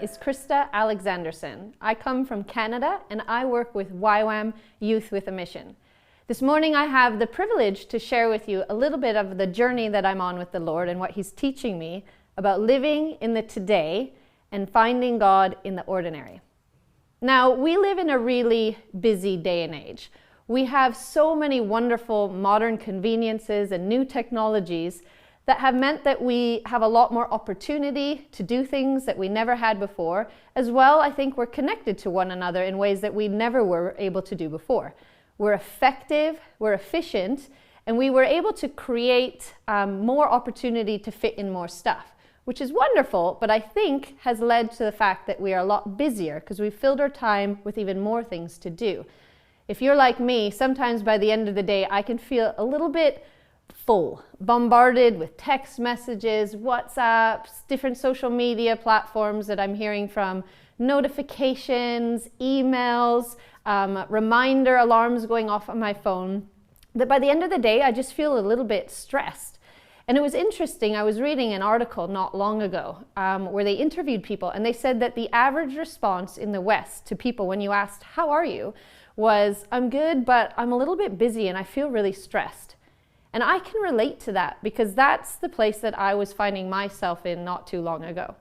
is Krista Alexandersson. I come from Canada and I work with YWAM Youth with a Mission. This morning I have the privilege to share with you a little bit of the journey that I'm on with the Lord and what He's teaching me about living in the today and finding God in the ordinary. Now, we live in a really busy day and age. We have so many wonderful modern conveniences and new technologies that have meant that we have a lot more opportunity to do things that we never had before. As well, I think we're connected to one another in ways that we never were able to do before. We're effective, we're efficient, and we were able to create more opportunity to fit in more stuff, which is wonderful, but I think has led to the fact that we are a lot busier because we've filled our time with even more things to do. If you're like me, sometimes by the end of the day, I can feel a little bit full, bombarded with text messages, WhatsApps, different social media platforms that I'm hearing from, notifications, emails, reminder alarms going off on my phone, that by the end of the day, I just feel a little bit stressed. And it was interesting, I was reading an article not long ago where they interviewed people and they said that the average response in the West to people when you asked, "How are you?" was, "I'm good, but I'm a little bit busy and I feel really stressed." And I can relate to that because that's the place that I was finding myself in not too long ago.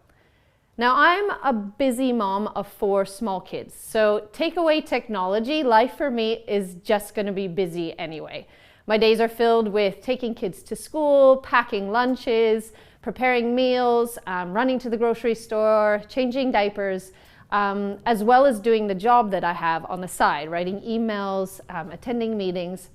Now, I'm a busy mom of 4 small kids. So take away technology, life for me is just going to be busy anyway. My days are filled with taking kids to school, packing lunches, preparing meals, running to the grocery store, changing diapers, as well as doing the job that I have on the side, writing emails, attending meetings.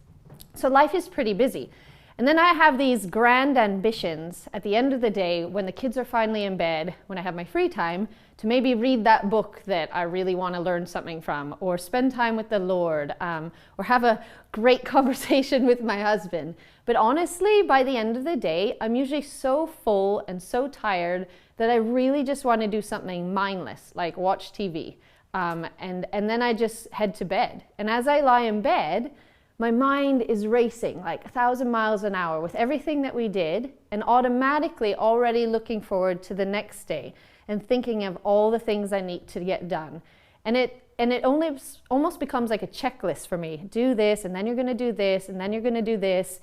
So life is pretty busy. And then I have these grand ambitions at the end of the day when the kids are finally in bed, when I have my free time, to maybe read that book that I really want to learn something from, or spend time with the Lord, or have a great conversation with my husband. But honestly, by the end of the day, I'm usually so full and so tired that I really just want to do something mindless, like watch TV. And then I just head to bed. And as I lie in bed, my mind is racing like 1,000 miles an hour with everything that we did and automatically already looking forward to the next day and thinking of all the things I need to get done. And it almost becomes like a checklist for me. Do this, and then you're going to do this, and then you're going to do this.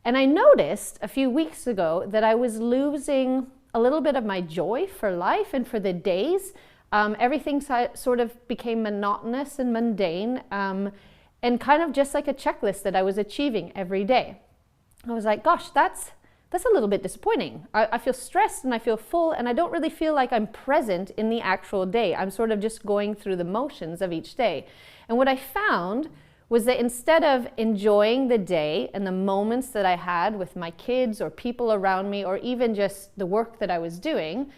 And I noticed a few weeks ago that I was losing a little bit of my joy for life and for the days. Everything sort of became monotonous and mundane. And kind of just like a checklist that I was achieving every day. I was like, gosh, that's a little bit disappointing. I feel stressed and I feel full and I don't really feel like I'm present in the actual day. I'm sort of just going through the motions of each day. And what I found was that instead of enjoying the day and the moments that I had with my kids or people around me or even just the work that I was doing,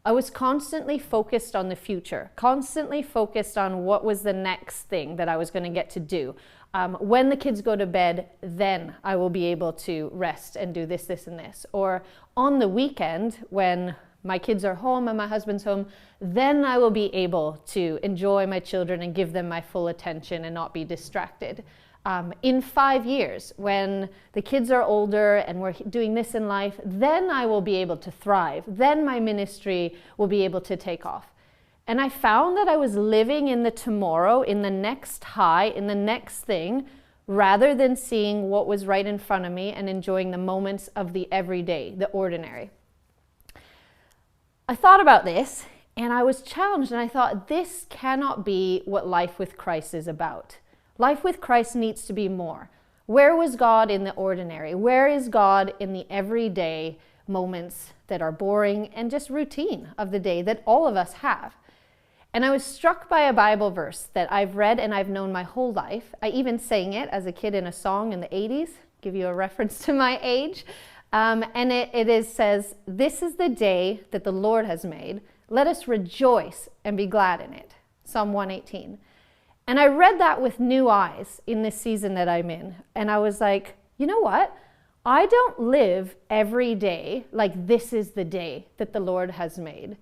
I was constantly focused on the future, constantly focused on what was the next thing that I was going to get to do. When the kids go to bed, then I will be able to rest and do this, this, and this. Or on the weekend, when my kids are home and my husband's home, then I will be able to enjoy my children and give them my full attention and not be distracted. In 5 years, when the kids are older and we're doing this in life, then I will be able to thrive. Then my ministry will be able to take off. And I found that I was living in the tomorrow, in the next high, in the next thing, rather than seeing what was right in front of me and enjoying the moments of the everyday, the ordinary. I thought about this and I was challenged and I thought, this cannot be what life with Christ is about. Life with Christ needs to be more. Where was God in the ordinary? Where is God in the everyday moments that are boring and just routine of the day that all of us have? And I was struck by a Bible verse that I've read and I've known my whole life. I even sang it as a kid in a song in the 80s, give you a reference to my age. And it says, "This is the day that the Lord has made. Let us rejoice and be glad in it." Psalm 118. And I read that with new eyes in this season that I'm in. And I was like, you know what? I don't live every day like this is the day that the Lord has made.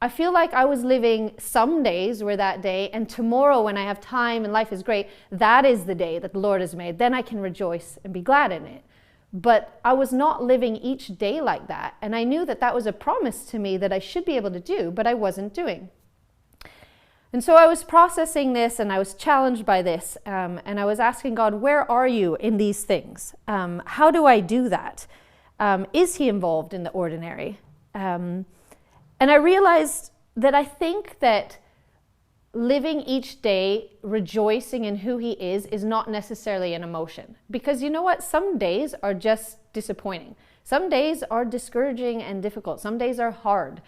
I feel like I was living some days were that day, and tomorrow when I have time and life is great, that is the day that the Lord has made. Then I can rejoice and be glad in it. But I was not living each day like that. And I knew that that was a promise to me that I should be able to do, but I wasn't doing. And so I was processing this, and I was challenged by this, and I was asking God, where are you in these things? How do I do that? Is he involved in the ordinary? And I realized that I think that living each day rejoicing in who he is not necessarily an emotion. Because you know what? Some days are just disappointing. Some days are discouraging and difficult. Some days are hard.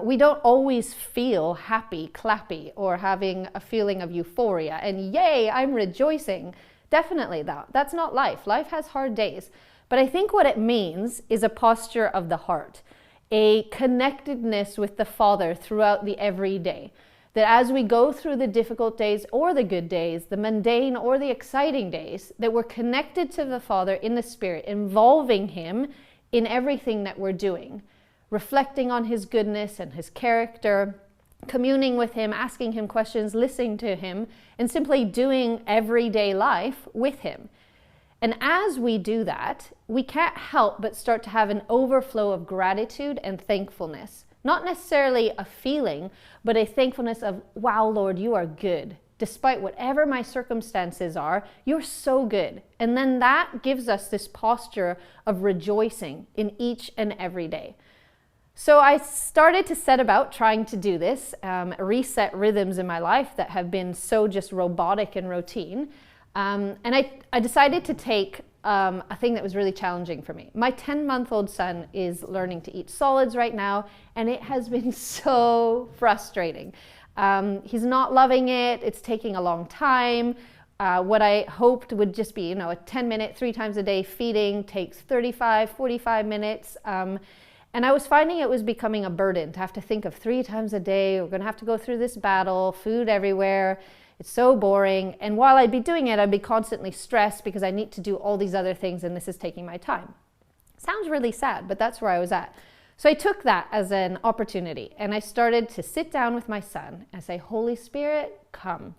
We don't always feel happy, clappy, or having a feeling of euphoria and yay, I'm rejoicing. Definitely that's not life. Life has hard days. But I think what it means is a posture of the heart, a connectedness with the Father throughout the everyday. That as we go through the difficult days or the good days, the mundane or the exciting days, that we're connected to the Father in the Spirit, involving him in everything that we're doing, reflecting on his goodness and his character, communing with him, asking him questions, listening to him, and simply doing everyday life with him. And as we do that, we can't help but start to have an overflow of gratitude and thankfulness. Not necessarily a feeling, but a thankfulness of, wow, Lord, you are good. Despite whatever my circumstances are, you're so good. And then that gives us this posture of rejoicing in each and every day. So I started to set about trying to do this, reset rhythms in my life that have been so just robotic and routine. And I decided to take a thing that was really challenging for me. My 10-month-old son is learning to eat solids right now, and it has been so frustrating. He's not loving it. It's taking a long time. What I hoped would just be, a 10-minute, 3 times a day feeding takes 35, 45 minutes. And I was finding it was becoming a burden to have to think of 3 times a day. We're going to have to go through this battle, food everywhere. It's so boring. And while I'd be doing it, I'd be constantly stressed because I need to do all these other things and this is taking my time. Sounds really sad, but that's where I was at. So I took that as an opportunity and I started to sit down with my son and say, Holy Spirit, come.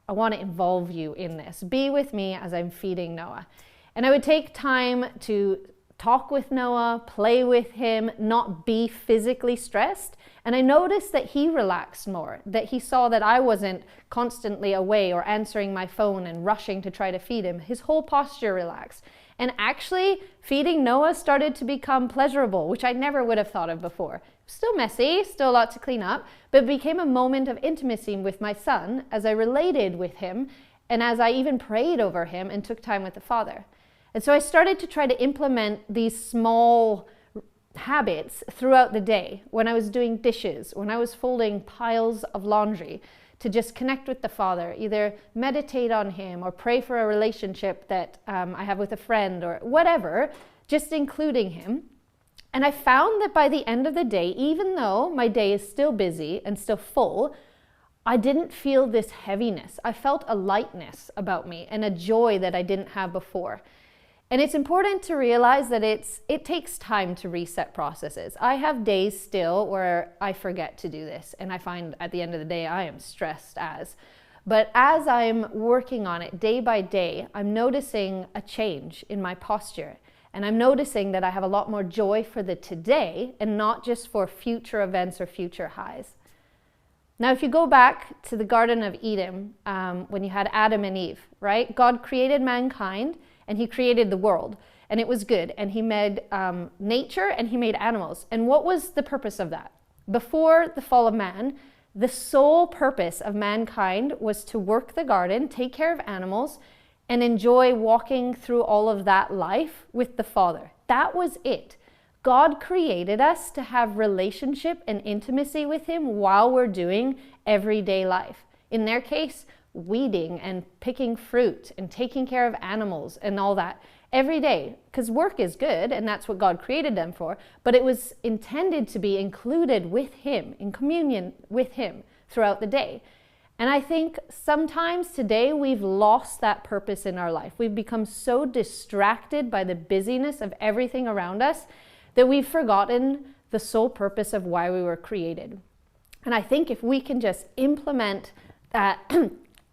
I want to involve you in this. Be with me as I'm feeding Noah. And I would take time to talk with Noah, play with him, not be physically stressed. And I noticed that he relaxed more, that he saw that I wasn't constantly away or answering my phone and rushing to try to feed him. His whole posture relaxed. And actually, feeding Noah started to become pleasurable, which I never would have thought of before. Still messy, still a lot to clean up, but it became a moment of intimacy with my son as I related with him and as I even prayed over him and took time with the Father. And so I started to try to implement these small habits throughout the day when I was doing dishes, when I was folding piles of laundry, to just connect with the Father, either meditate on him or pray for a relationship that I have with a friend or whatever, just including him. And I found that by the end of the day, even though my day is still busy and still full, I didn't feel this heaviness. I felt a lightness about me and a joy that I didn't have before. And it's important to realize that it takes time to reset processes. I have days still where I forget to do this, and I find at the end of the day I am stressed as. But as I'm working on it day by day, I'm noticing a change in my posture. And I'm noticing that I have a lot more joy for the today and not just for future events or future highs. Now, if you go back to the Garden of Edom, when you had Adam and Eve, right? God created mankind and he created the world and it was good. And he made nature and he made animals. And what was the purpose of that? Before the fall of man, the sole purpose of mankind was to work the garden, take care of animals, and enjoy walking through all of that life with the Father. That was it. God created us to have relationship and intimacy with him while we're doing everyday life. In their case, weeding and picking fruit and taking care of animals and all that every day, because work is good and that's what God created them for, but it was intended to be included with him, in communion with him throughout the day. And I think sometimes today we've lost that purpose in our life. We've become so distracted by the busyness of everything around us that we've forgotten the sole purpose of why we were created. And I think if we can just implement that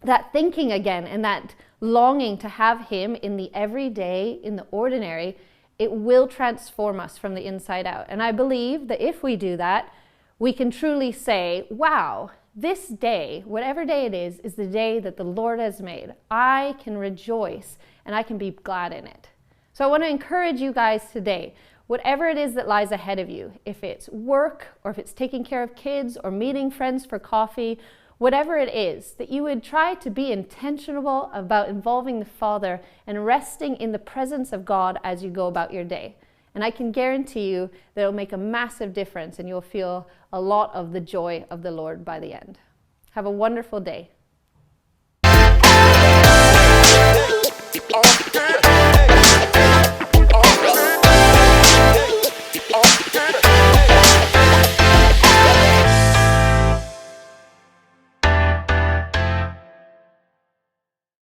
that thinking again and that longing to have him in the everyday, in the ordinary, it will transform us from the inside out. And I believe that if we do that, we can truly say, wow, this day, whatever day it is the day that the Lord has made. I can rejoice and I can be glad in it. So I want to encourage you guys today, whatever it is that lies ahead of you, if it's work or if it's taking care of kids or meeting friends for coffee, whatever it is, that you would try to be intentional about involving the Father and resting in the presence of God as you go about your day. And I can guarantee you that it'll make a massive difference and you'll feel a lot of the joy of the Lord by the end. Have a wonderful day. Okay.